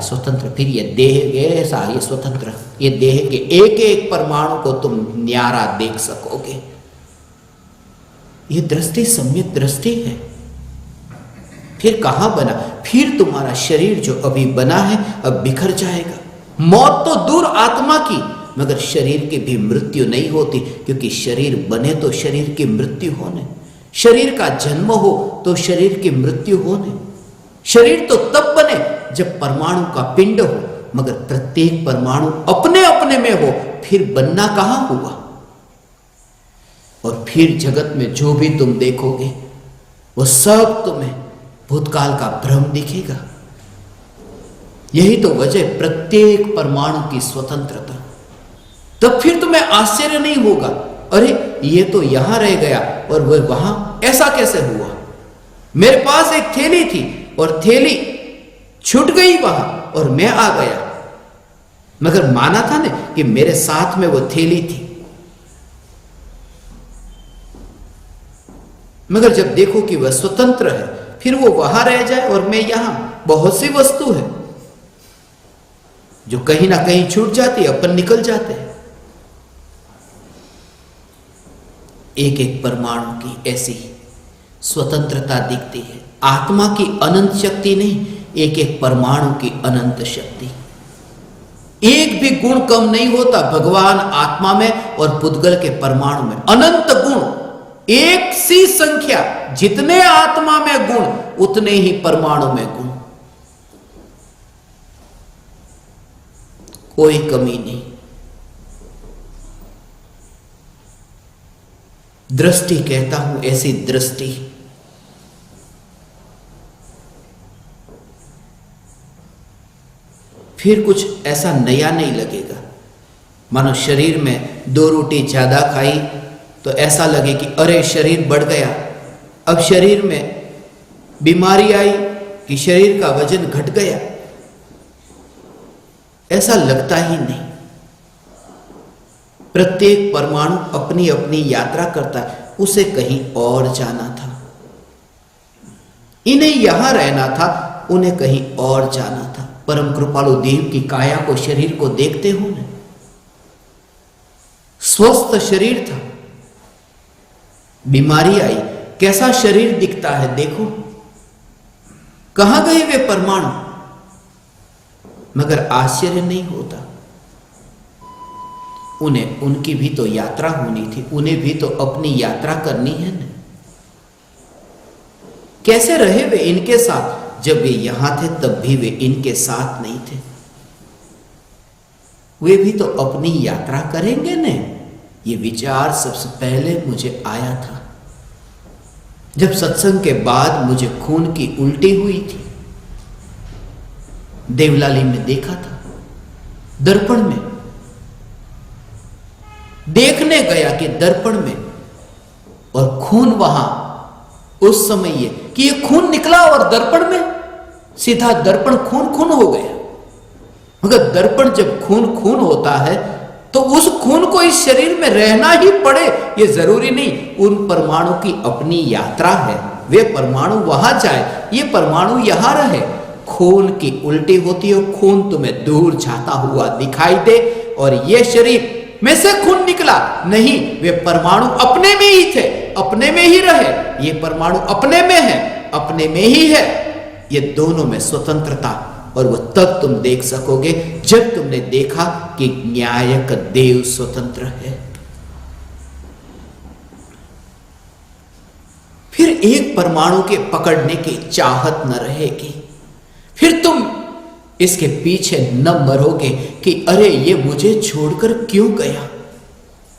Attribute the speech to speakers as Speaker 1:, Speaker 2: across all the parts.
Speaker 1: स्वतंत्र, फिर ये देह ऐसा, ये स्वतंत्र, ये देह के एक एक परमाणु को तुम न्यारा देख सकोगे। ये दृष्टि सम्यक दृष्टि है। फिर कहां बना, फिर तुम्हारा शरीर जो अभी बना है अब बिखर जाएगा। मौत तो दूर आत्मा की, मगर शरीर की भी मृत्यु नहीं होती, क्योंकि शरीर बने तो शरीर की मृत्यु होने, शरीर का जन्म हो तो शरीर की मृत्यु होने। शरीर तो तब बने जब परमाणु का पिंड हो, मगर प्रत्येक परमाणु अपने अपने में हो, फिर बनना कहां हुआ। और फिर जगत में जो भी तुम देखोगे वो सब तुम्हें भूतकाल का भ्रम दिखेगा। यही तो वजह प्रत्येक परमाणु की स्वतंत्रता। तब फिर तुम्हें आश्चर्य नहीं होगा, अरे ये तो यहां रह गया और वह वहां, ऐसा कैसे हुआ। मेरे पास एक थैली थी और थैली छूट गई वहां और मैं आ गया, मगर माना था ना कि मेरे साथ में वो थैली थी। मगर जब देखो कि वह स्वतंत्र है, फिर वो वहां रह जाए और मैं यहां। बहुत सी वस्तु है जो कहीं ना कहीं छूट जाती है, अपन निकल जाते हैं। एक एक परमाणु की ऐसी स्वतंत्रता दिखती है। आत्मा की अनंत शक्ति नहीं, एक एक परमाणु की अनंत शक्ति। एक भी गुण कम नहीं होता भगवान आत्मा में और पुद्गल के परमाणु में। अनंत गुण, एक सी संख्या, जितने आत्मा में गुण उतने ही परमाणु में गुण, कोई कमी नहीं। दृष्टि कहता हूं, ऐसी दृष्टि। फिर कुछ ऐसा नया नहीं लगेगा। मानो शरीर में 2 रोटी ज्यादा खाई तो ऐसा लगे कि अरे शरीर बढ़ गया। अब शरीर में बीमारी आई कि शरीर का वजन घट गया, ऐसा लगता ही नहीं। प्रत्येक परमाणु अपनी अपनी यात्रा करता है, उसे कहीं और जाना था। इन्हें यहां रहना था, उन्हें कहीं और जाना था। परम कृपालु देव की काया को, शरीर को देखते हो ना, स्वस्थ शरीर था, बीमारी आई, कैसा शरीर दिखता है देखो। कहां गए वे परमाणु, मगर आश्चर्य नहीं होता। उन्हें उनकी भी तो यात्रा होनी थी, उन्हें भी तो अपनी यात्रा करनी है ना। कैसे रहे वे इनके साथ, जब वे यहां थे तब भी वे इनके साथ नहीं थे। वे भी तो अपनी यात्रा करेंगे ने। ये विचार सबसे पहले मुझे आया था जब सत्संग के बाद मुझे खून की उल्टी हुई थी। देवलाली में देखा था, दर्पण में देखने गया कि दर्पण में, और खून वहां उस समय ये कि ये खून निकला और दर्पण में सीधा दर्पण खून खून हो गया। मगर दर्पण जब खून खून होता है तो उस खून को इस शरीर में रहना ही पड़े, ये जरूरी नहीं। उन परमाणु की अपनी यात्रा है, वे परमाणु वहां जाए, ये परमाणु यहां रहे। खून की उल्टी होती है, खून तुम्हें दूर जाता हुआ दिखाई दे, और ये शरीर में से खून निकला नहीं, वे परमाणु अपने में ही थे, अपने में ही रहे। ये परमाणु अपने में है, अपने में ही है। ये दोनों में स्वतंत्रता, और वो तब तुम देख सकोगे जब तुमने देखा कि न्यायक देव स्वतंत्र है। फिर एक परमाणु के पकड़ने की चाहत न रहेगी। फिर तुम इसके पीछे न मरोगे कि अरे ये मुझे छोड़कर क्यों गया।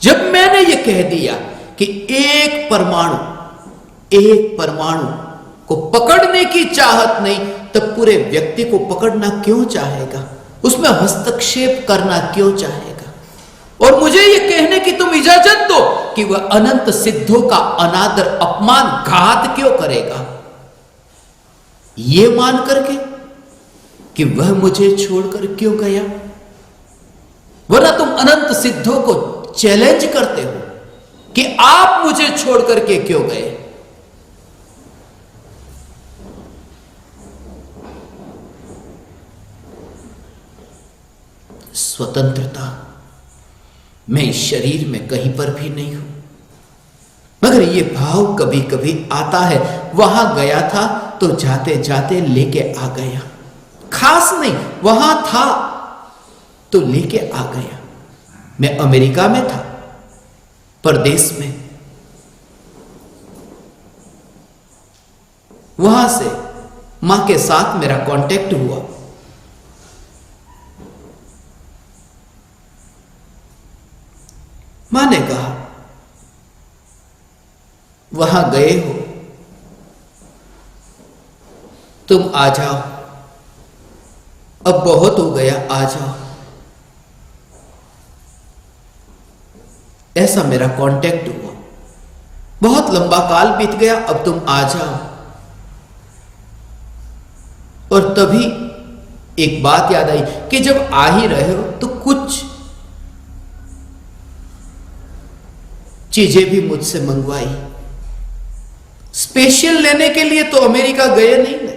Speaker 1: जब मैंने ये कह दिया कि एक परमाणु को पकड़ने की चाहत नहीं, तब पूरे व्यक्ति को पकड़ना क्यों चाहेगा, उसमें हस्तक्षेप करना क्यों चाहेगा। और मुझे यह कहने की तुम इजाजत दो कि वह अनंत सिद्धों का अनादर, अपमान, घात क्यों करेगा, यह मान करके कि वह मुझे छोड़कर क्यों गया। वरना तुम अनंत सिद्धों को चैलेंज करते हो कि आप मुझे छोड़कर के क्यों गए। स्वतंत्रता मैं इस शरीर में कहीं पर भी नहीं हूं। मगर ये भाव कभी कभी आता है, वहां गया था तो जाते जाते लेके आ गया, खास नहीं, वहां था तो लेके आ गया। मैं अमेरिका में था, परदेश में, वहां से मां के साथ मेरा कांटेक्ट हुआ। मां ने कहा वहां गए हो, तुम आ जाओ, अब बहुत हो गया, आ जाओ। ऐसा मेरा कांटेक्ट हुआ। बहुत लंबा काल बीत गया, अब तुम आ जाओ। और तभी एक बात याद आई कि जब आ ही रहे हो तो कुछ चीजें भी मुझसे मंगवाई। स्पेशल लेने के लिए तो अमेरिका गए नहीं ना,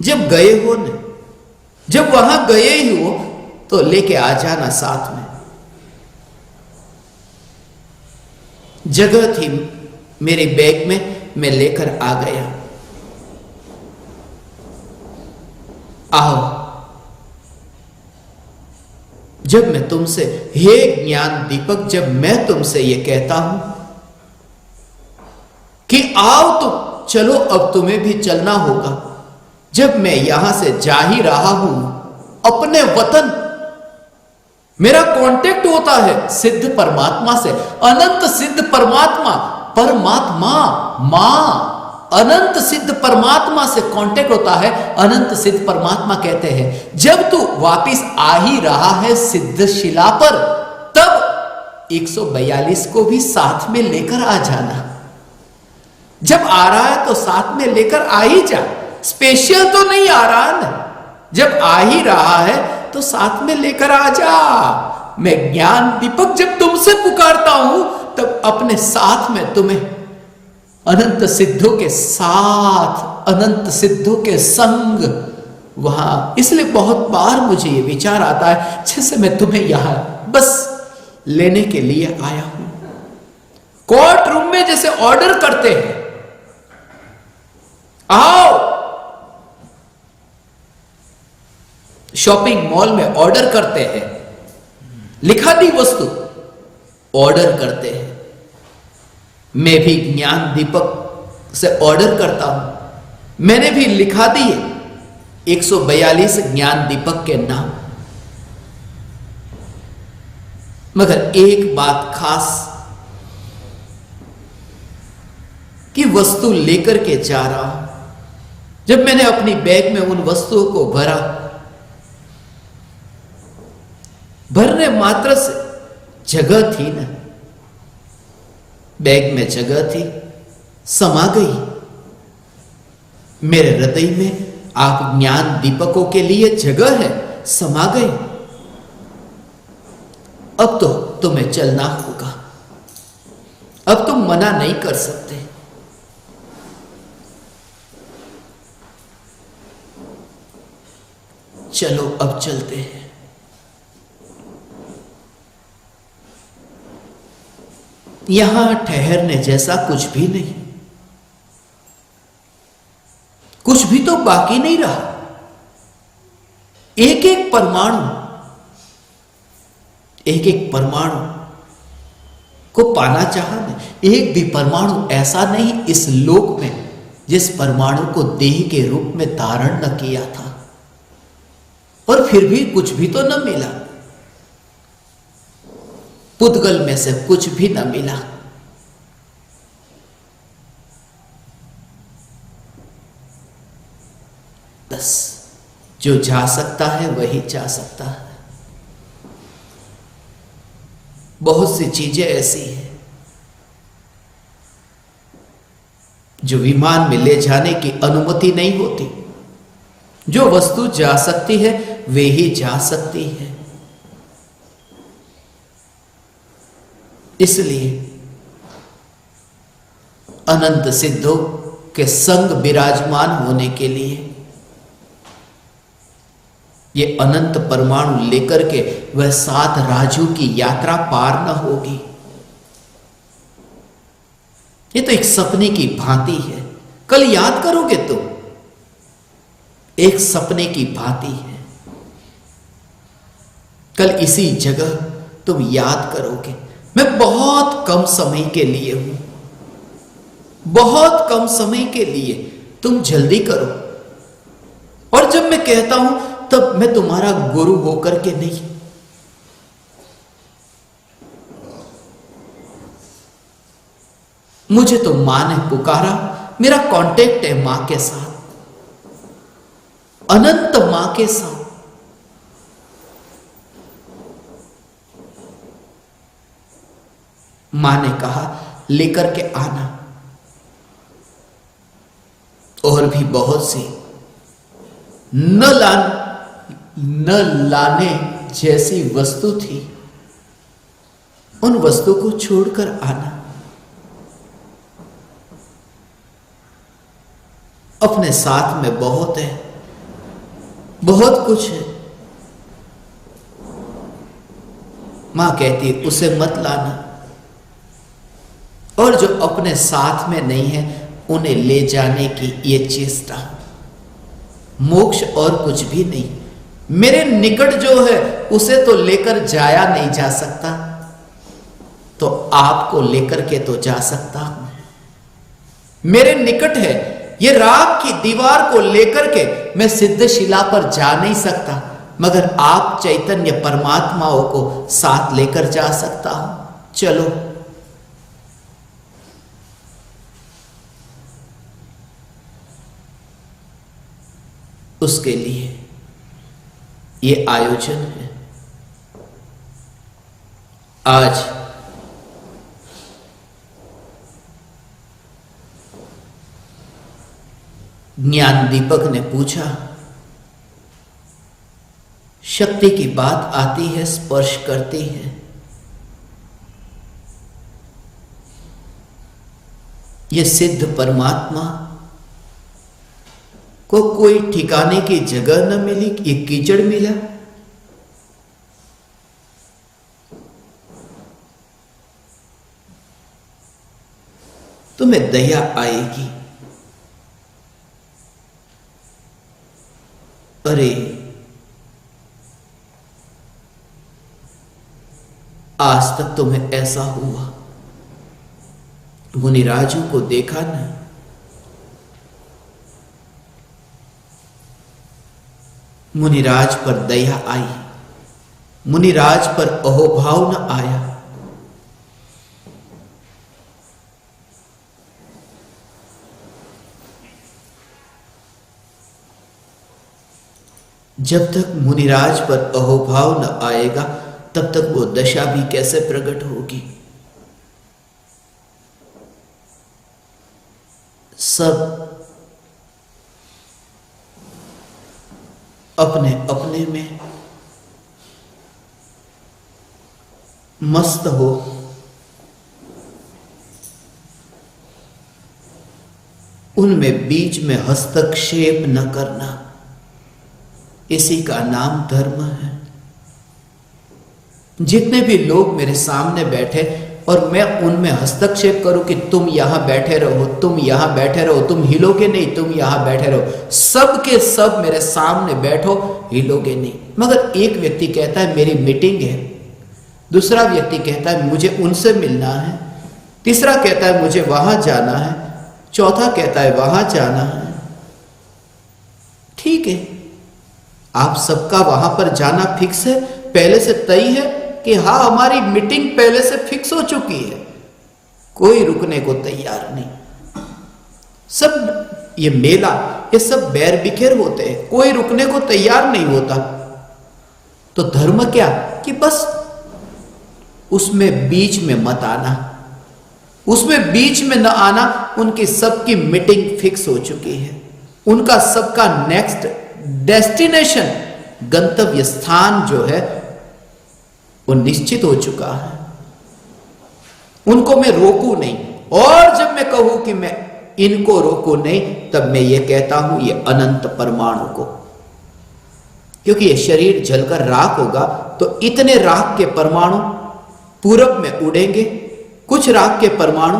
Speaker 1: जब गए हो ना, जब वहां गए ही हो तो लेके आ जाना साथ में। जगह थी मेरे बैग में, मैं लेकर आ गया। आओ। जब मैं तुमसे, हे ज्ञान दीपक, जब मैं तुमसे यह कहता हूं कि आओ तो चलो, अब तुम्हें भी चलना होगा। जब मैं यहां से जा ही रहा हूं अपने वतन, मेरा कांटेक्ट होता है सिद्ध परमात्मा से, अनंत सिद्ध परमात्मा, परमात्मा, मां, अनंत सिद्ध परमात्मा से कांटेक्ट होता है। अनंत सिद्ध परमात्मा कहते हैं जब तू वापिस आ ही रहा है सिद्ध शिला पर, तब 142 को भी साथ में लेकर आ जाना। जब आ रहा है तो साथ में लेकर आ ही जा, स्पेशल तो नहीं आ रहा ना, जब आ ही रहा है तो साथ में लेकर आ जा। मैं ज्ञान दीपक जब तुमसे पुकारता हूं तब अपने साथ में तुम्हें अनंत सिद्धों के साथ, अनंत सिद्धों के संग वहां। इसलिए बहुत बार मुझे यह विचार आता है जैसे मैं तुम्हें यहां बस लेने के लिए आया हूं। कोर्ट रूम में जैसे ऑर्डर करते हैं, आओ। शॉपिंग मॉल में ऑर्डर करते हैं, लिखा दी वस्तु ऑर्डर करते हैं। मैं भी ज्ञान दीपक से ऑर्डर करता हूं, मैंने भी लिखा दी है 142 ज्ञान दीपक के नाम। मगर एक बात खास कि वस्तु लेकर के जा रहा हूं। जब मैंने अपनी बैग में उन वस्तुओं को भरा, भरने मात्र से जगह थी ना, बैग में जगह थी, समा गई मेरे हृदय में। आप ज्ञान दीपकों के लिए जगह है, समा गए। अब तो तुम्हें चलना होगा, अब तुम मना नहीं कर सकते। चलो अब चलते हैं। यहां ठहरने जैसा कुछ भी नहीं, कुछ भी तो बाकी नहीं रहा। एक एक परमाणु, एक एक परमाणु को पाना चाहा मैं। एक भी परमाणु ऐसा नहीं इस लोक में जिस परमाणु को देह के रूप में धारण न किया था, और फिर भी कुछ भी तो न मिला। पुद्गल में से कुछ भी न मिला। बस जो जा सकता है वही जा सकता है। बहुत सी चीजें ऐसी हैं जो विमान में ले जाने की अनुमति नहीं होती। जो वस्तु जा सकती है वे ही जा सकती है। इसलिए अनंत सिद्धों के संग विराजमान होने के लिए ये अनंत परमाणु लेकर के वह 7 राज्यों की यात्रा पार न होगी। ये तो एक सपने की भांति है, कल याद करोगे तुम, एक सपने की भांति है। कल इसी जगह तुम याद करोगे। मैं बहुत कम समय के लिए हूं, बहुत कम समय के लिए, तुम जल्दी करो। और जब मैं कहता हूं तब मैं तुम्हारा गुरु होकर के नहीं, मुझे तो मां ने पुकारा, मेरा कांटेक्ट है मां के साथ, अनंत मां के साथ। मां ने कहा लेकर के आना। और भी बहुत सी न लाने जैसी वस्तु थी, उन वस्तु को छोड़कर आना। अपने साथ में बहुत है, बहुत कुछ है। मां कहती उसे मत लाना, और जो अपने साथ में नहीं है उन्हें ले जाने की ये चेष्टा, मोक्ष और कुछ भी नहीं। मेरे निकट जो है उसे तो लेकर जाया नहीं जा सकता, तो आपको लेकर के तो जा सकता हूं। मेरे निकट है, ये राग की दीवार को लेकर के मैं सिद्धशिला पर जा नहीं सकता, मगर आप चैतन्य परमात्माओं को साथ लेकर जा सकता हूं। चलो। उसके लिए ये आयोजन है। आज ज्ञान दीपक ने पूछा, शक्ति की बात आती है, स्पर्श करती है, ये सिद्ध परमात्मा को कोई ठिकाने की जगह न मिली, ये कीचड़ मिला। तुम्हें दया आएगी। अरे आज तक तुम्हें ऐसा हुआ, मुनिराजों को देखा ना, मुनिराज पर दया आई, मुनिराज पर अहोभाव न आया। जब तक मुनिराज पर अहोभाव न आएगा तब तक वो दशा भी कैसे प्रकट होगी। सब अपने अपने में मस्त हो, उनमें बीच में हस्तक्षेप न करना, इसी का नाम धर्म है। जितने भी लोग मेरे सामने बैठे और मैं उनमें हस्तक्षेप करूं कि तुम यहां बैठे रहो, तुम यहां बैठे रहो, तुम हिलोगे नहीं, तुम यहां बैठे रहो, सब के सब मेरे सामने बैठो, हिलोगे नहीं। मगर एक व्यक्ति कहता है मेरी मीटिंग है, दूसरा व्यक्ति कहता है मुझे उनसे मिलना है, तीसरा कहता है मुझे वहां जाना है, चौथा कहता है वहां जाना है। ठीक है, आप सबका वहां पर जाना फिक्स है, पहले से तय है कि हाँ हमारी मीटिंग पहले से फिक्स हो चुकी है, कोई रुकने को तैयार नहीं। सब ये मेला, ये सब बैर बिखेर होते हैं, कोई रुकने को तैयार नहीं होता। तो धर्म क्या कि बस उसमें बीच में मत आना, उसमें बीच में न आना। उनकी सबकी मीटिंग फिक्स हो चुकी है, उनका सबका नेक्स्ट डेस्टिनेशन, गंतव्य स्थान जो है वो निश्चित हो चुका है। उनको मैं रोकू नहीं, और जब मैं कहूं कि मैं इनको रोकू नहीं, तब मैं ये कहता हूं ये अनंत परमाणु को, क्योंकि ये शरीर जलकर राख होगा तो इतने राख के परमाणु पूरब में उड़ेंगे, कुछ राख के परमाणु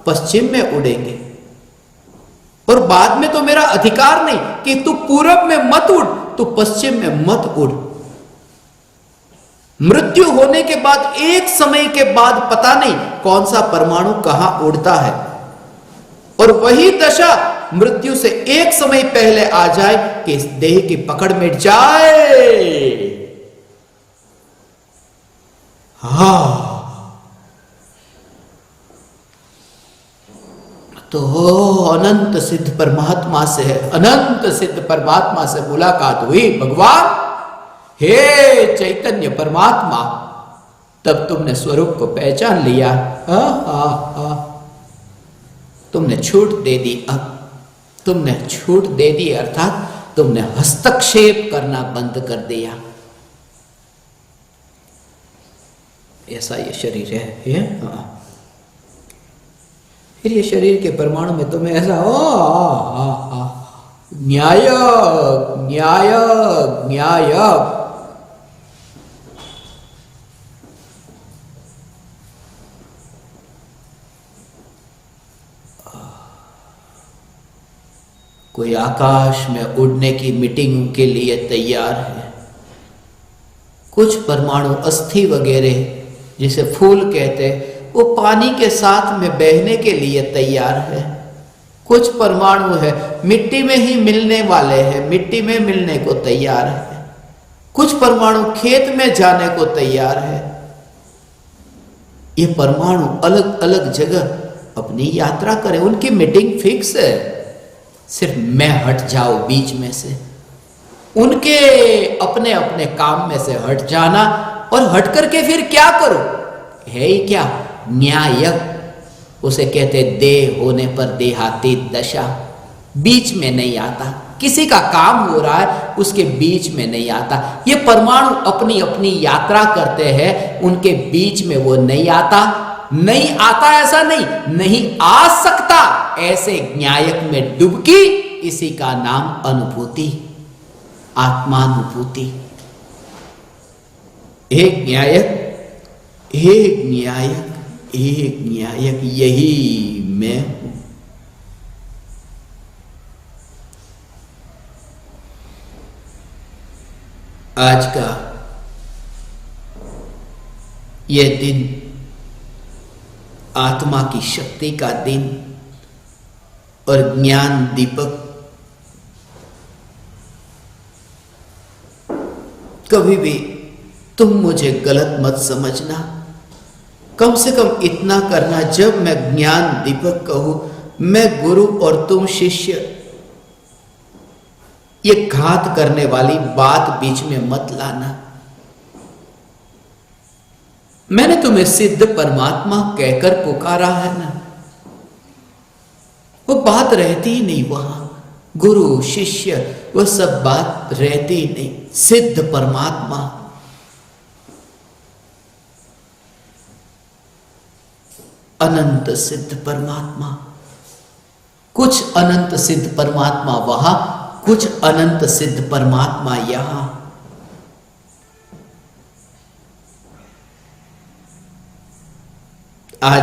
Speaker 1: पश्चिम में उड़ेंगे, और बाद में तो मेरा अधिकार नहीं कि तू पूरब में मत उड़, तू पश्चिम में मत उड़। मृत्यु होने के बाद एक समय के बाद पता नहीं कौन सा परमाणु कहां उड़ता है, और वही दशा मृत्यु से एक समय पहले आ जाए कि इस देह की पकड़ मिट जाए। तो अनंत सिद्ध परमात्मा से, अनंत सिद्ध परमात्मा से मुलाकात हुई। भगवान, हे चैतन्य परमात्मा, तब तुमने स्वरूप को पहचान लिया। तुमने छूट दे दी। अब तुमने छूट दे दी अर्थात तुमने हस्तक्षेप करना बंद कर दिया। ऐसा ये शरीर है। फिर ये शरीर के परमाणु में तुम्हें ऐसा न्याय न्याय न्याय, कोई आकाश में उड़ने की मीटिंग के लिए तैयार है। कुछ परमाणु अस्थि वगैरह जिसे फूल कहते हैं, वो पानी के साथ में बहने के लिए तैयार है। कुछ परमाणु है मिट्टी में ही मिलने वाले हैं, मिट्टी में मिलने को तैयार है। कुछ परमाणु खेत में जाने को तैयार है। ये परमाणु अलग अलग जगह अपनी यात्रा करें, उनकी मीटिंग फिक्स है। सिर्फ मैं हट जाओ बीच में से, उनके अपने अपने काम में से हट जाना, और हट करके फिर क्या करो? है ही क्या? न्यायक। उसे कहते देह होने पर देहाती दशा। बीच में नहीं आता, किसी का काम हो रहा है उसके बीच में नहीं आता। ये परमाणु अपनी अपनी यात्रा करते हैं, उनके बीच में वो नहीं आता। नहीं आता ऐसा नहीं आ सकता। ऐसे न्यायक में डुबकी, इसी का नाम अनुभूति, आत्मानुभूति। एक न्यायक, एक न्यायक, एक न्यायक, यही मैं हूं। आज का यह दिन आत्मा की शक्ति का दिन और ज्ञान दीपक। कभी भी तुम मुझे गलत मत समझना। कम से कम इतना करना, जब मैं ज्ञान दीपक कहूं, मैं गुरु और तुम शिष्य, ये घात करने वाली बात बीच में मत लाना। मैंने तुम्हें सिद्ध परमात्मा कहकर पुकारा है ना, वो बात रहती ही नहीं वहां। गुरु शिष्य वो सब बात रहती ही नहीं। सिद्ध परमात्मा, अनंत सिद्ध परमात्मा। कुछ अनंत सिद्ध परमात्मा वहां, कुछ अनंत सिद्ध परमात्मा यहां।